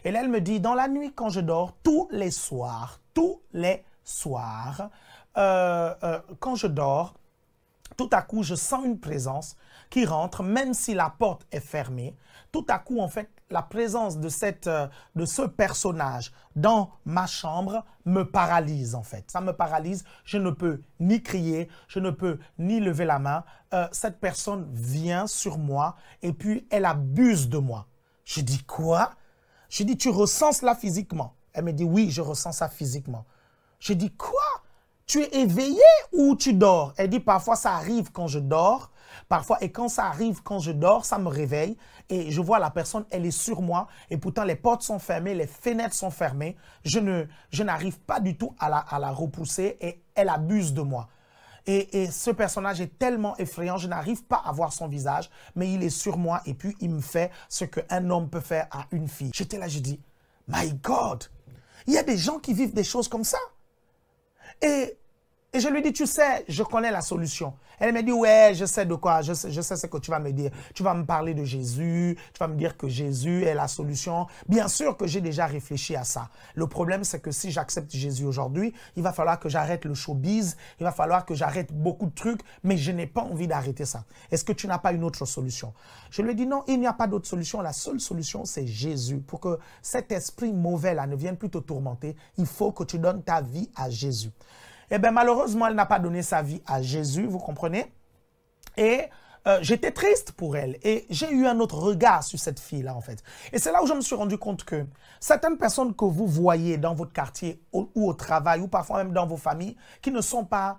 Et là, elle me dit, dans la nuit, quand je dors, tous les soirs, quand je dors, tout à coup, je sens une présence qui rentre, même si la porte est fermée. Tout à coup, en fait, la présence de ce personnage dans ma chambre me paralyse, en fait. Ça me paralyse. Je ne peux ni crier, je ne peux ni lever la main. Cette personne vient sur moi et puis elle abuse de moi. Je dis quoi? Je dis, tu ressens cela physiquement? Elle me dit, oui, je ressens ça physiquement. Je dis, quoi? Tu es éveillé ou tu dors? Elle dit, parfois ça arrive quand je dors, parfois, et quand ça arrive quand je dors, ça me réveille et je vois la personne, elle est sur moi et pourtant les portes sont fermées, les fenêtres sont fermées. Je n'arrive pas du tout à la repousser et elle abuse de moi. Et ce personnage est tellement effrayant, je n'arrive pas à voir son visage, mais il est sur moi et puis il me fait ce qu'un homme peut faire à une fille. J'étais là, je dis, my God, il y a des gens qui vivent des choses comme ça. Et je lui dis, tu sais, je connais la solution. Elle me dit, ouais, je sais de quoi, je sais ce que tu vas me dire. Tu vas me parler de Jésus, tu vas me dire que Jésus est la solution. Bien sûr que j'ai déjà réfléchi à ça. Le problème, c'est que si j'accepte Jésus aujourd'hui, il va falloir que j'arrête le showbiz, il va falloir que j'arrête beaucoup de trucs, mais je n'ai pas envie d'arrêter ça. Est-ce que tu n'as pas une autre solution? Je lui ai dit, non, il n'y a pas d'autre solution. La seule solution, c'est Jésus. Pour que cet esprit mauvais là ne vienne plus te tourmenter, il faut que tu donnes ta vie à Jésus. Eh bien, malheureusement, elle n'a pas donné sa vie à Jésus, vous comprenez? Et j'étais triste pour elle. Et j'ai eu un autre regard sur cette fille-là, en fait. Et c'est là où je me suis rendu compte que certaines personnes que vous voyez dans votre quartier ou au travail, ou parfois même dans vos familles, qui ne sont pas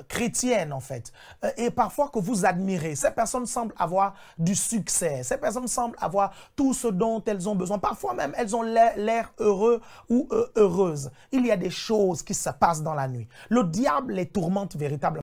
chrétiennes, en fait, et parfois que vous admirez, ces personnes semblent avoir du succès, ces personnes semblent avoir tout ce dont elles ont besoin. Parfois même, elles ont l'air heureux ou heureuses. Il y a des choses qui se passent dans la nuit. Le diable les tourmente véritablement.